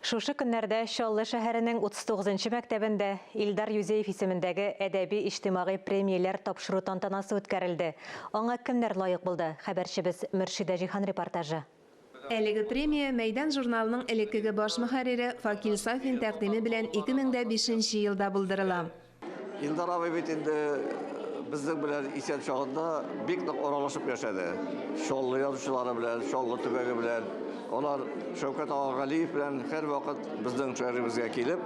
Шушы көннәрдә Чаллы шәһәренең 39-нчы мәктәбендә Илдар Юзеев исемендәге әдәби-иҗтимагый премияләр тапшыру тантанасы үткәрелде. Аңа кемнәр лайык булды? Хәбәрчебез Мөршидә Җихан репортажы. Әлеге премия Мәйдан журналының элеккеге баш мөхәррире Факил Сафин тәкъдиме белән 2005 елда булдырыла. Илдар абый бит инде безнең белән исән чагында бик нык аралашып яшәде. Чаллы язучылары белән, Чаллы төбәге белән. Олар Шәүкәт Агалиев белән һәр вакыт безнең шәһәребезгә килеп,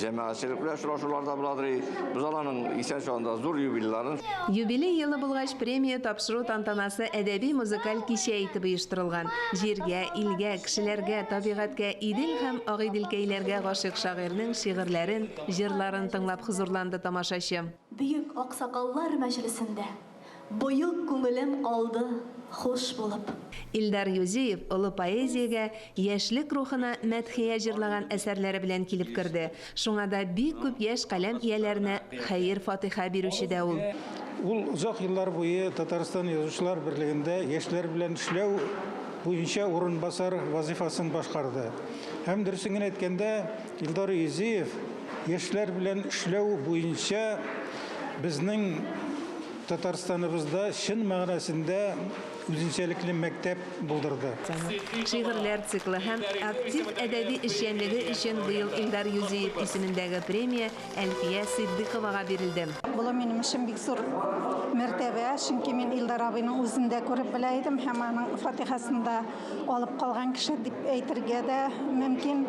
җәмәгатьчелек белән очрашуларда буладыр. Без аларның исән чагында зур юбилейларын. Юбилей елы булгач премия тапшыру тантанасы әдәби-музыкаль кичә итеп оештырылган. Җиргә, илгә, кешеләргә, табигатькә, идел һәм агыйделкәйләргә гашыйк шагыйрьнең шигырьләрен, җырларын тыңлап хузурланды тамашачы. Бөек аксакаллар мәҗлесендә бөек күңелем калды хуш булып. Илдар Юзеев олы поэзиягә, яшьлек рухына мәдхия җырлаган әсәрләре белән килеп керде. Шуңа да бик күп яшь каләм ияләренә хәйр-фатиха бирүче дә ул. Ул узак еллар буе Татарстан язучылар берлегендә яшьләр белән эшләү буенча урынбасар вазифасын башкарды. Һәм дөресен әйткәндә, Илдар Юзеев яшьләр белән эшләү буенча безнең Татарстаныбызда чын мәгънәсендә үзенчәлекле мәктәп булдырды. Шигырьләр циклы һәм актив әдәби эшчәнлеге өчен быел Илдар Юзеев исемендәге премия Әлфия Сиддыйковага бирелде. Бұл минем өчен бик зур мәртәбә, чөнки мин Илдар абыйның үзендә күреп белә идем һәм аның фатихасында алып калган кеше дип әйтергә дә мөмкин.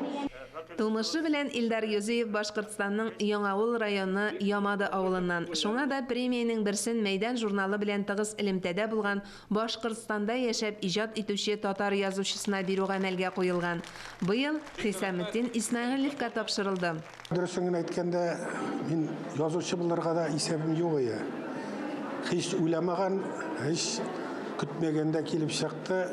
Тумышы белән Илдар Юзеев Башкортстанның Яңавыл районы Ямады авылыннан. Шуңа да премияның берсен Мәйдан журналы белән тыгыз элемтәдә булган Башкортстанда яшәп иҗат итүче татар язучысына бирү гамәлгә куелган. Быел Хисаметдин Исмәгыйлевка тапшырылды. Дөресен әйткәндә, мин язучы булырга да исәбем юк иде. Һич уйламаган, һич көтмәгәндә килеп чыкты.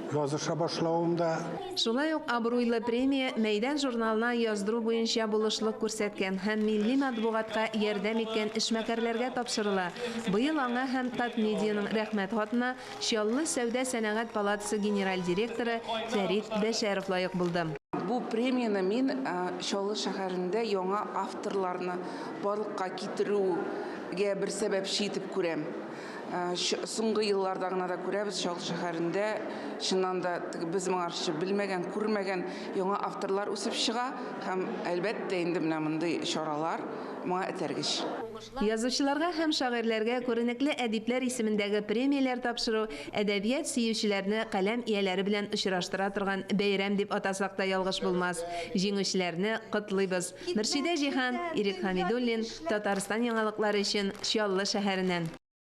Языша башлавымда. Шулай ук абруйлы премия Мәйдан журналына яздыру буенча булышлык күрсәткән һәм милли матбугатка ярдәм иткән эшмәкәрләргә тапшырыла. Быел аңа һәм Татмедианың рәхмәт хатына Чаллы сәүдә-сәнәгать палатасы генераль директоры Фәрит Бәшәров лайык булды. Бу премияны мин Чаллы шәһәрендә яңа авторларны барлыкка китерүгә бер сәбәпче итеп күрәм. Соңгы елларда гына да күрәбез, Чаллы шәһәрендә чыннан да без моңарчы белмәгән, күрмәгән яңа авторлар үсеп чыга һәм әлбәттә инде менә мондый чаралар моңа этәргеч. Язучыларга һәм шагыйрьләргә күренекле әдипләр исемендәге премияләр тапшыру әдәбият сөючеләрне каләм ияләре белән очраштыра торган бәйрәм дип атасак та ялгыш булмас. Җиңүчеләрне котлыйбыз. Мөршидә Җихан, Ирек Хәмидуллин, Татарстан яңалыклары өчен Чаллы шәһәреннән.